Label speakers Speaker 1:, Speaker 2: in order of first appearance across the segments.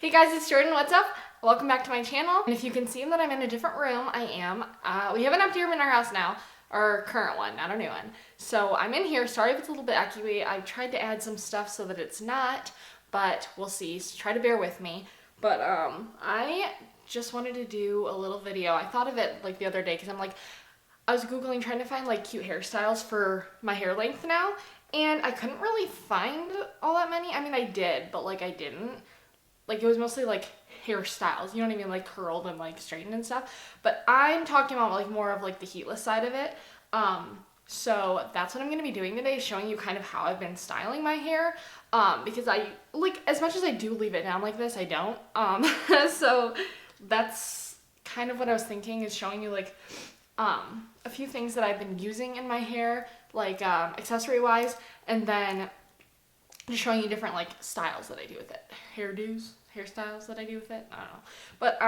Speaker 1: Hey guys, it's Jordan. What's up? Welcome back to my channel. And if you can see that I'm in a different room, I am. We have an empty room in our house now, our current one, not our new one. So I'm in here. Sorry if it's a little bit echoey. I tried to add some stuff so that it's not, but we'll see. So try to bear with me. But I just wanted to do a little video. I thought of it like the other day because I was Googling trying to find like cute hairstyles for my hair length now, and I couldn't really find all that many. I mean, I did, but like I didn't. Like, it was mostly, like, hairstyles. You know what I mean? Like, curled and, like, straightened and stuff. But I'm talking about, like, more of, like, the heatless side of it. So that's what I'm going to be doing today, showing you kind of how I've been styling my hair. Because as much as I do leave it down like this, I don't. So that's kind of what I was thinking, is showing you, like, a few things that I've been using in my hair, like, accessory-wise. And then just showing you different, like, styles that I do with it. Hairstyles that I do with it. I don't know. But,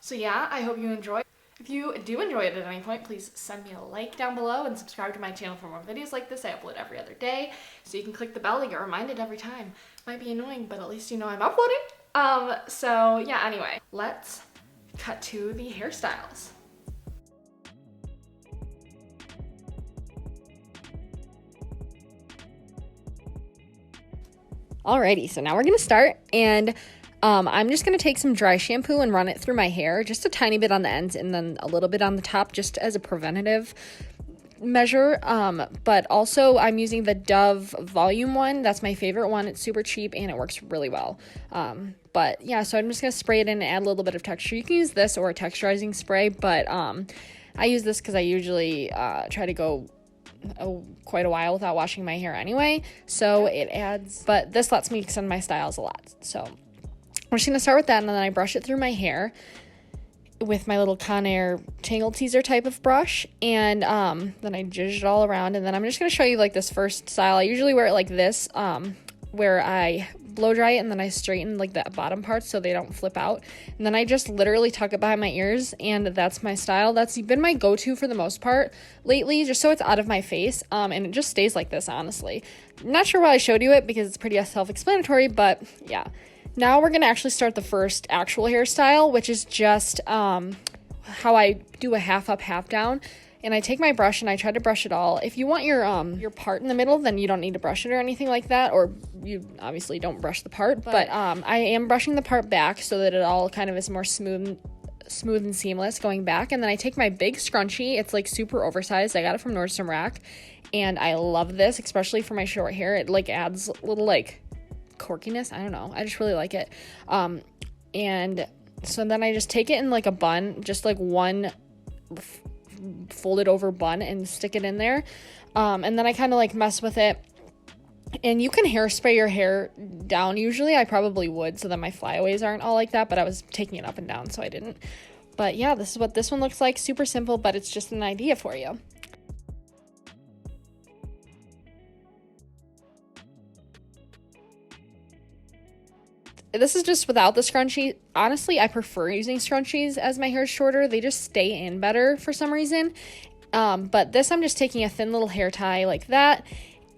Speaker 1: so yeah, I hope you enjoy. If you do enjoy it at any point, please send me a like down below and subscribe to my channel for more videos like this. I upload every other day, so you can click the bell to get reminded every time. Might be annoying, but at least you know I'm uploading. So yeah, anyway, let's cut to the hairstyles. Alrighty, so now we're gonna start, and I'm just gonna take some dry shampoo and run it through my hair, just a tiny bit on the ends and then a little bit on the top, just as a preventative measure. But also I'm using the Dove volume one. That's my favorite one. It's super cheap and it works really well. But yeah, so I'm just gonna spray it in and add a little bit of texture. You can use this or a texturizing spray, but I use this because I usually try to go quite a while without washing my hair anyway, so it adds, but this lets me extend my styles a lot. So I'm just gonna start with that, and then I brush it through my hair with my little Conair Tangle Teaser type of brush, and then I zhuzh it all around, and then I'm just gonna show you like this first style. I usually wear it like this, where I blow dry it and then I straighten like the bottom parts so they don't flip out, and then I just literally tuck it behind my ears, and that's my style. That's been my go-to for the most part lately, just so it's out of my face, and it just stays like this, honestly. Not sure why I showed you it because it's pretty self-explanatory, but yeah. Now we're gonna actually start the first actual hairstyle, which is just how I do a half up, half down. And I take my brush and I try to brush it all. If you want your part in the middle, then you don't need to brush it or anything like that, or you obviously don't brush the part. But I am brushing the part back so that it all kind of is more smooth and seamless going back. And then I take my big scrunchie. It's like super oversized. I got it from Nordstrom Rack, and I love this, especially for my short hair. It like adds a little like quirkiness. I don't know. I just really like it. And so then I just take it in like a bun, just like one folded over bun, and stick it in there, and then I kind of like mess with it. And you can hairspray your hair down. Usually I probably would, so that my flyaways aren't all like that, but I was taking it up and down, so I didn't. But yeah, this is what this one looks like. Super simple, but it's just an idea for you. This is just without the scrunchie. Honestly, I prefer using scrunchies as my hair is shorter. They just stay in better for some reason. But this, I'm just taking a thin little hair tie like that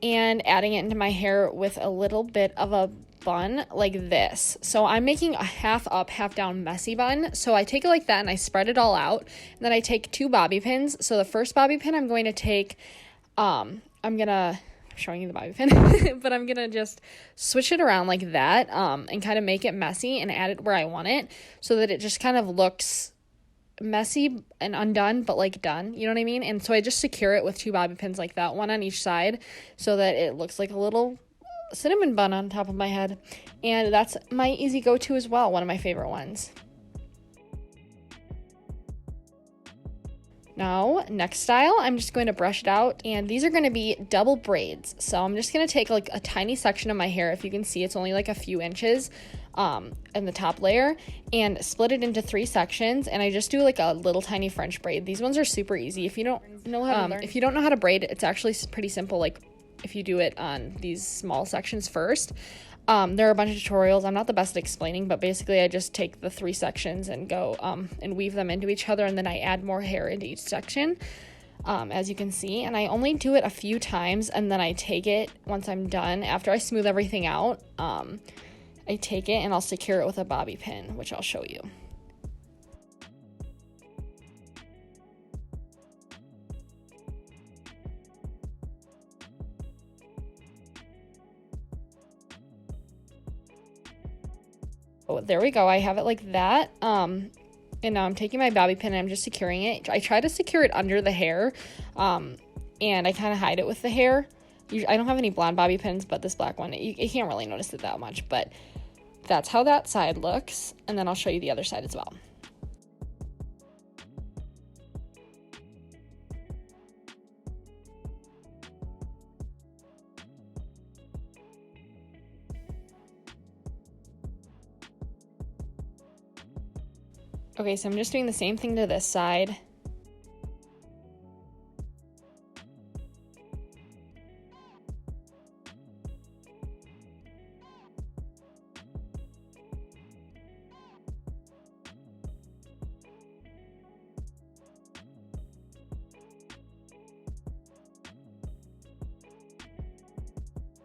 Speaker 1: and adding it into my hair with a little bit of a bun like this. So I'm making a half up, half down messy bun. So I take it like that and I spread it all out. And then I take two bobby pins. So the first bobby pin I'm going to take, showing you the bobby pin, but I'm gonna just switch it around like that, and kind of make it messy and add it where I want it, so that it just kind of looks messy and undone, but like done, you know what I mean? And so I just secure it with two bobby pins like that, one on each side, so that it looks like a little cinnamon bun on top of my head. And that's my easy go-to as well, one of my favorite ones. Now, next style, I'm just going to brush it out, and these are going to be double braids. So I'm just going to take like a tiny section of my hair. If you can see, it's only like a few inches in the top layer, and split it into 3 sections, and I just do like a little tiny French braid. These ones are super easy. If you don't know how to braid, it's actually pretty simple, like if you do it on these small sections first. There are a bunch of tutorials. I'm not the best at explaining, but basically I just take the 3 sections and go and weave them into each other, and then I add more hair into each section, as you can see. And I only do it a few times, and then I take it once I'm done, after I smooth everything out, I take it and I'll secure it with a bobby pin, which I'll show you. Oh, there we go. I have it like that. And now I'm taking my bobby pin and I'm just securing it. I try to secure it under the hair, and I kind of hide it with the hair. I don't have any blonde bobby pins, but this black one, you can't really notice it that much, but that's how that side looks. And then I'll show you the other side as well. Okay, so I'm just doing the same thing to this side.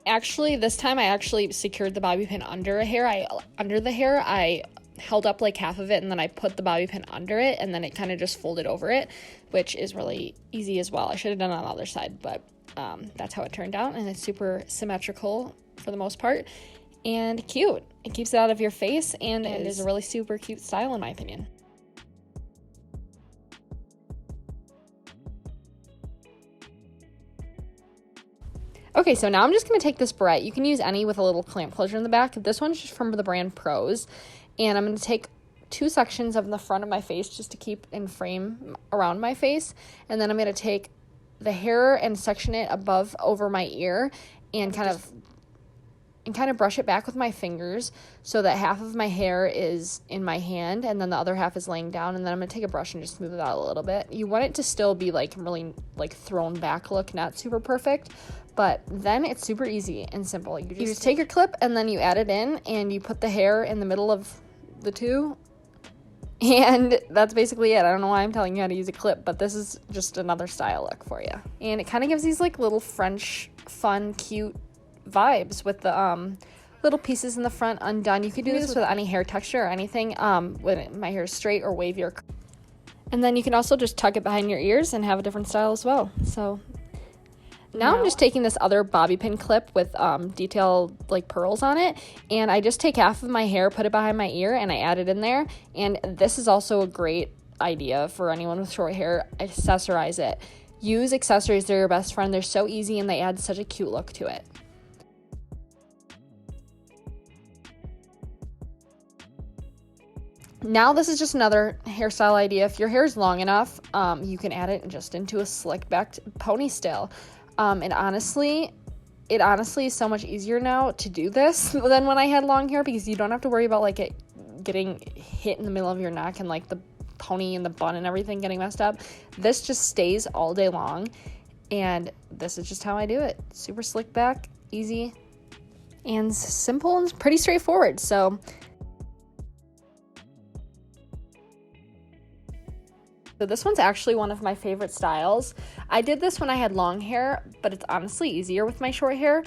Speaker 1: Actually, this time I actually secured the bobby pin under the hair. I held up like half of it and then I put the bobby pin under it and then it kind of just folded over it, which is really easy as well. I should have done it on the other side, but that's how it turned out, and it's super symmetrical for the most part and cute. It keeps it out of your face and it is a really super cute style in my opinion. Okay, so now I'm just going to take this barrette. You can use any with a little clamp closure in the back. This one's just from the brand Pros. And I'm going to take 2 sections of the front of my face just to keep in frame around my face. And then I'm going to take the hair and section it over my ear and kind of brush it back with my fingers so that half of my hair is in my hand and then the other half is laying down. And then I'm going to take a brush and just smooth it out a little bit. You want it to still be like really like thrown back look, not super perfect. But then it's super easy and simple. You just take your clip and then you add it in and you put the hair in the middle of the two. And that's basically it. I don't know why I'm telling you how to use a clip, but this is just another style look for you. And it kind of gives these like little French, fun, cute vibes with the little pieces in the front undone. You could do this with any hair texture or anything when my hair is straight or wavy. And then you can also just tuck it behind your ears and have a different style as well. So now I'm just taking this other bobby pin clip with detailed like pearls on it, and I just take half of my hair, put it behind my ear, and I add it in there. And this is also a great idea for anyone with short hair. Accessorize it. Use accessories. They're your best friend. They're so easy and they add such a cute look to it. Now this is just another hairstyle idea. If your hair is long enough, you can add it just into a slick back ponytail. And honestly, it is so much easier now to do this than when I had long hair, because you don't have to worry about like it getting hit in the middle of your neck and like the pony and the bun and everything getting messed up. This just stays all day long, and this is just how I do it. Super slick back, easy, and simple and pretty straightforward. So this one's actually one of my favorite styles. I did this when I had long hair, but it's honestly easier with my short hair.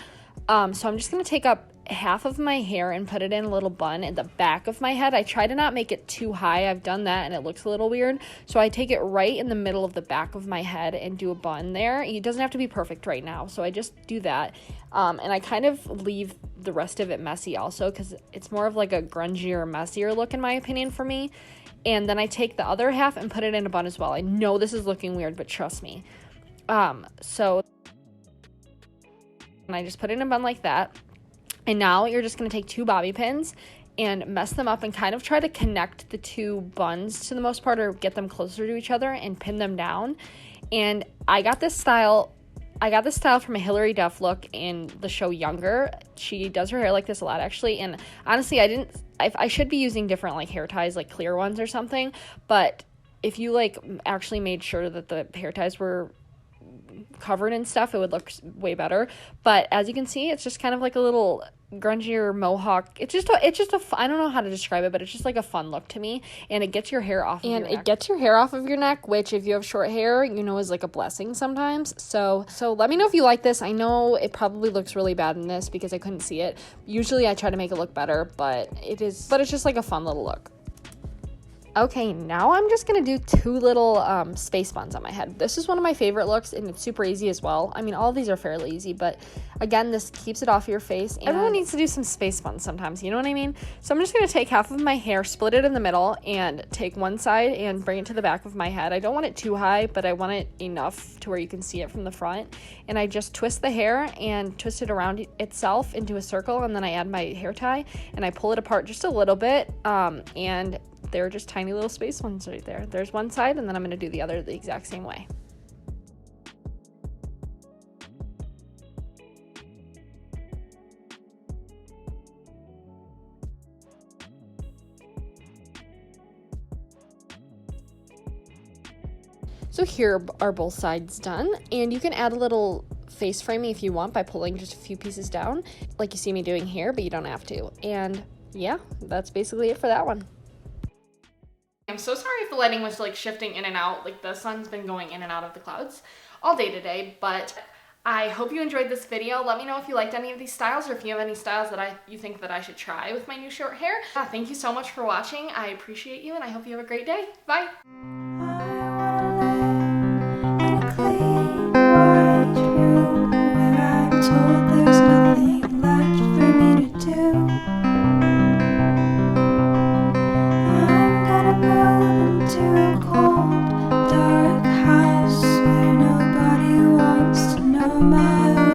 Speaker 1: So I'm just going to take up half of my hair and put it in a little bun at the back of my head. I try to not make it too high. I've done that and it looks a little weird. So I take it right in the middle of the back of my head and do a bun there. It doesn't have to be perfect right now, so I just do that. And I kind of leave the rest of it messy also, because it's more of like a grungier, messier look in my opinion for me. And then I take the other half and put it in a bun as well. I know this is looking weird, but trust me. So I just put it in a bun like that. And now you're just going to take 2 bobby pins and mess them up and kind of try to connect the 2 buns to the most part, or get them closer to each other and pin them down. And I got this style from a Hilary Duff look in the show Younger. She does her hair like this a lot, actually. And honestly, I should be using different like hair ties, like clear ones or something. But if you like actually made sure that the hair ties were covered in stuff, it would look way better. But as you can see, it's just kind of like a little grungier mohawk. It's just I don't know how to describe it, but it's just like a fun look to me, and it gets your hair off of your neck. And it gets your hair off of your neck, which if you have short hair, you know, is like a blessing sometimes. So let me know if you like this. I know it probably looks really bad in this because I couldn't see it. Usually I try to make it look better, but it's just like a fun little look. Okay, now I'm just gonna do two little space buns on my head. This is one of my favorite looks, and it's super easy as well. I mean, all of these are fairly easy, but again, this keeps it off your face. And everyone needs to do some space buns sometimes, you know what I mean? So I'm just gonna take half of my hair, split it in the middle, and take one side and bring it to the back of my head. I don't want it too high, but I want it enough to where you can see it from the front. And I just twist the hair and twist it around itself into a circle, and then I add my hair tie, and I pull it apart just a little bit, and they're just tiny little space ones right there. There's one side, and then I'm going to do the other the exact same way. So here are both sides done, and you can add a little face framing if you want by pulling just a few pieces down, like you see me doing here, but you don't have to. And yeah, that's basically it for that one. I'm so sorry if the lighting was like shifting in and out, like the sun's been going in and out of the clouds all day today, but I hope you enjoyed this video. Let me know if you liked any of these styles, or if you have any styles that you think that I should try with my new short hair. Thank you so much for watching. I appreciate you, and I hope you have a great day. Bye!